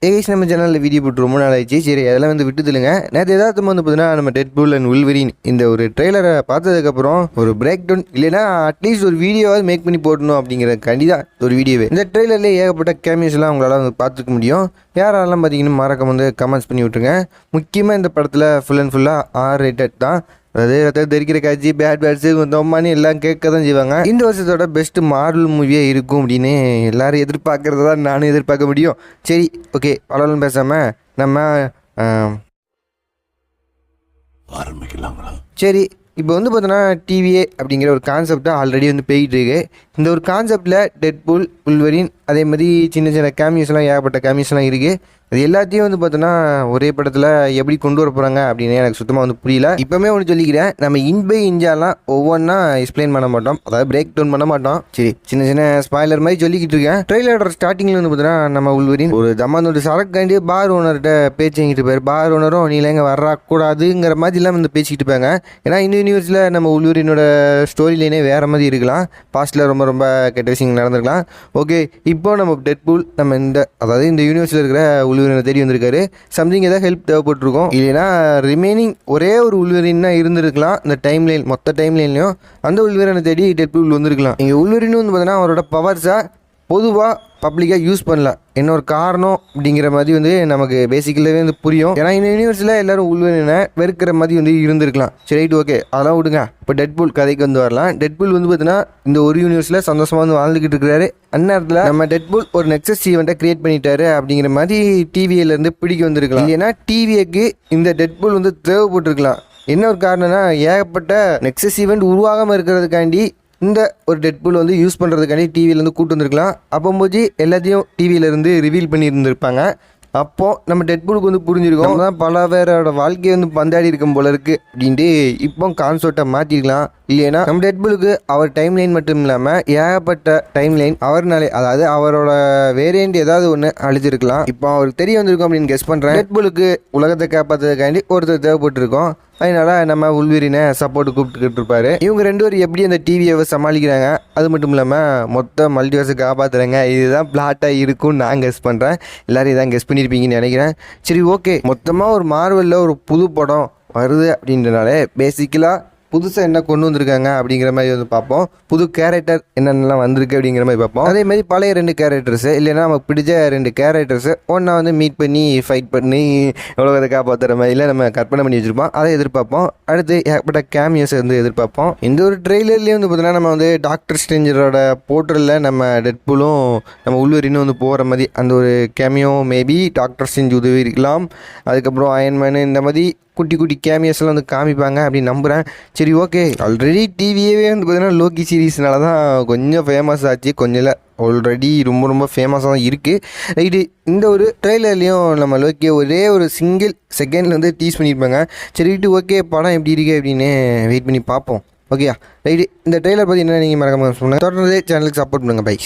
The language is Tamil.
நம்ம சேனலில் வீடியோ போட்டு ரொம்ப நாள் ஆயிடுச்சு. சரி அதெல்லாம் வந்து விட்டுதுலுங்க. நேற்று எதாவது வந்து பார்த்தீங்கன்னா நம்ம டெட்பூல் அண்ட் வுல்வரின் இந்த ஒரு ட்ரெய்லரை பார்த்ததுக்கப்புறம் ஒரு பிரேக் டவுன் இல்லைன்னா அட்லீஸ்ட் ஒரு வீடியோவாவது மேக் பண்ணி போடணும் அப்படிங்கிற கண்டிதான் ஒரு வீடியோவே. இந்த ட்ரெய்லரில் ஏகப்பட்ட கேமியோஸ்லாம் உங்களால் வந்து பார்த்துக்க முடியும். யாரெல்லாம் பார்த்தீங்கன்னா மறக்காம வந்து கமெண்ட்ஸ் பண்ணி விட்டுருங்க. முக்கியமாக இந்த படத்தில் ஃபுல் அண்ட் ஃபுல்லாக R-rated தான். அதாவது ரத்தம் தெரிக்கிற காட்சி, பேட்ஸு ரொம்பமானு எல்லாம் கேட்க தான் செய்வாங்க. இந்த வருஷத்தோட பெஸ்ட் மார்வல் மூவியே இருக்கும் அப்படின்னு எல்லாரும் எதிர்பார்க்கறத தான் நானும் எதிர்பார்க்க முடியும். சரி ஓகே, அவ்வளோலாம் பேசாமல் நம்ம ஆரம்பிக்கலாங்களா? சரி, இப்போ வந்து பார்த்தோன்னா டிவிஏ அப்படிங்கிற ஒரு கான்செப்டாக ஆல்ரெடி வந்து போய்கிட்டு இருக்கு. இந்த ஒரு கான்செப்டில் டெட்பூல், வுல்வரின் அதே மாதிரி சின்ன சின்ன கேமியோஸ்லாம் ஏகப்பட்ட கேமியோஸ்லாம் இருக்குது. அது எல்லாத்தையும் வந்து பார்த்தோன்னா ஒரே படத்தில் எப்படி கொண்டு வர போகிறாங்க அப்படின்னு எனக்கு சுத்தமாக வந்து புரியல. இப்போமே ஒன்று சொல்லிக்கிறேன், நம்ம இன் பை இன்ஜாலாம் ஒவ்வொன்றா எக்ஸ்பிளைன் பண்ண மாட்டோம், அதாவது பிரேக் டவுன் பண்ண மாட்டோம். சரி, சின்ன சின்ன ஸ்பாய்லர் மாதிரி சொல்லிக்கிட்டு இருக்கேன். ட்ரெய்லரோட ஸ்டார்டிங்கில் வந்து பார்த்தோன்னா நம்ம வுல்வரின் ஒரு தம்மானோட சரக்காண்டி பார் ஓனர்கிட்ட பேச்சு வாங்கிட்டு போயிரு. பார் ஓனரும் நீல எங்கே வரக்கூடாதுங்கிற மாதிரிலாம் வந்து பேசிக்கிட்டு இருப்பாங்க. ஏன்னா இந்த யூனிவர்ஸில் நம்ம வுல்வரினோட ஸ்டோரி லைனே வேறு மாதிரி இருக்கலாம். பாஸ்ட்டில் ரொம்ப ரொம்ப கெட்ட விஷயங்கள் நடந்திருக்கலாம். ஓகே, இப்போ நம்ம டெட்பூல் நம்ம அதாவது இந்த யூனிவர்ஸில் இருக்கிற வுல்வரினை தேடி வந்திருக்காரு. சம்திங் ஏதாவது ஹெல்ப் தேவைப்பட்டிருக்கும், இல்லைன்னா ரிமைனிங் ஒரே ஒரு வுல்வரின்னா இருந்திருக்கலாம். இந்த டைம் லைன் மொத்த டைம் லைன்லையும் அந்த வுல்வரினை தேடி டெட்பூல் வந்திருக்கலாம். இங்கே வுல்வரின் வந்து பார்த்தீங்கன்னா அவரோட பவர்ஸை பொதுவாக பப்ளிக்காக யூஸ் பண்ணல, என்ன ஒரு காரணம் அப்படிங்கிற மாதிரி வந்து நமக்கு பேசிக்கலாகவே வந்து புரியும். ஏன்னா இந்த யூனிவர்ஸில் எல்லோரும் வுல்வரினை வெறுக்கிற மாதிரி வந்து இருந்திருக்கலாம். சரி ரைட், ஓகே, அதெல்லாம் விடுங்க. இப்போ டெட்பூல் கதைக்கு வந்து வரலாம். டெட்பூல் வந்து பார்த்தீங்கன்னா இந்த ஒரு யூனிவர்ஸில் சந்தோஷமாக வந்து வாழ்ந்துக்கிட்டு இருக்கிறாரு. அந்நேரத்தில் நம்ம டெட்பூல் ஒரு நெக்ஸஸ் ஈவெண்ட்டை கிரியேட் பண்ணிட்டாரு அப்படிங்கிற மாதிரி டிவியிலேருந்து பிடிக்க வந்திருக்கலாம். ஏன்னா டிவிக்கு இந்த டெட்பூல் வந்து தேவைப்பட்டிருக்கலாம். என்ன ஒரு காரணம்னா, ஏகப்பட்ட நெக்ஸஸ் ஈவெண்ட் உருவாகாமல் இருக்கிறதுக்காண்டி இந்த ஒரு டெட்பூல் வந்து யூஸ் பண்ணுறதுக்காண்டி டிவியிலேருந்து கூட்டு வந்திருக்கலாம். அப்போது எல்லாத்தையும் டிவியிலேருந்து ரிவீல் பண்ணியிருந்திருப்பாங்க. அப்போது நம்ம டெட்பூலுக்கு வந்து புரிஞ்சிருக்கோம் தான் பல பேரோட வாழ்க்கையை வந்து பந்தாடி இருக்கும் போல இருக்குது அப்படின்ட்டு இப்போ கான்செப்டை மாற்றிருக்கலாம். இல்லைன்னா நம்ம டெட்பூலுக்கு அவர் டைம் லைன் மட்டும் இல்லாமல் ஏகப்பட்ட டைம் லைன் அவர்னாலே, அதாவது அவரோட வேரியண்ட் ஏதாவது ஒன்று அழிச்சிருக்கலாம். இப்போ அவருக்கு தெரிய வந்திருக்கும் அப்படின்னு கெஸ் பண்ணுறேன். டெட்பூலுக்கு உலகத்தை காப்பாற்றுறதுக்காண்டி ஒருத்தர் தேவைப்பட்டிருக்கோம். அதனால நம்ம வுல்வரினை சப்போர்ட்டு கூப்பிட்டுக்கிட்டு இருப்பாரு. இவங்க ரெண்டு பேரும் எப்படி அந்த டிவியை சமாளிக்கிறாங்க, அது மட்டும் இல்லாமல் மொத்த மல்டிவர்ஸை காப்பாற்றுறாங்க, இதுதான் பிளாட்டாக இருக்கும்னு நான் கெஸ் பண்ணுறேன். எல்லோரும் இதான் கெஸ் பண்ணியிருப்பீங்கன்னு நினைக்கிறேன். சரி ஓகே, மொத்தமாக ஒரு மார்வலில் ஒரு புது படம் வருது அப்படின்றனாலே பேசிக்கலாக புதுசாக என்ன கொண்டு வந்திருக்காங்க அப்படிங்கிற மாதிரி வந்து பார்ப்போம். புது கேரக்டர் என்னென்னலாம் வந்திருக்கு அப்படிங்கிற மாதிரி பார்ப்போம். அதே மாதிரி பழைய 2 கேரக்டர்ஸு இல்லைன்னா நமக்கு பிடிச்ச 2 கேரக்டர்ஸு ஒன்றா வந்து மீட் பண்ணி ஃபைட் பண்ணி உலகத்தை காப்பாற்றுற மாதிரிலாம் நம்ம கற்பனை பண்ணி வச்சுருப்போம். அதை எதிர்பார்ப்போம். அடுத்து ஏகப்பட்ட கேமியோஸ் வந்து எதிர்பார்ப்போம். இந்த ஒரு ட்ரெய்லர்லேயே வந்து பார்த்தீங்கன்னா நம்ம வந்து டாக்டர் ஸ்ட்ரேஞ்சரோட போர்ட்டலில் நம்ம டெட்பூலும் நம்ம வுல்வரினும் வந்து போகிற மாதிரி அந்த ஒரு கேமியோ மேபி டாக்டர் ஸ்ட்ரேஞ்ச் உதவி இருக்கலாம். அதுக்கப்புறம் அயன்மேனு இந்த மாதிரி குட்டி குட்டி கேமியோஸ்லாம் வந்து காமிப்பாங்க அப்படின்னு நம்புகிறேன். சரி ஓகே, ஆல்ரெடி டிவியே வந்து பார்த்தீங்கன்னா லோக்கி சீரீஸ்னால தான் கொஞ்சம் ஃபேமஸ் ஆச்சு. கொஞ்சம் இல்லை, ஆல்ரெடி ரொம்ப ரொம்ப ஃபேமஸாக தான் இருக்குது. ரைட்டு, இந்த ஒரு ட்ரெய்லர்லேயும் நம்ம லோக்கியை ஒரே ஒரு சிங்கிள் செகண்டில் வந்து டீஸ் பண்ணியிருப்பாங்க. சரி ரைட்டு, ஓகே, படம் எப்படி இருக்குது அப்படின்னு வெயிட் பண்ணி பார்ப்போம். ஓகேயா ரைட்டு, இந்த ட்ரெய்லர் பற்றி என்ன நீங்கள் மறக்காம சொல்லுங்கள். தொடர்ந்து சேனலுக்கு சப்போர்ட் பண்ணுங்கள். பை.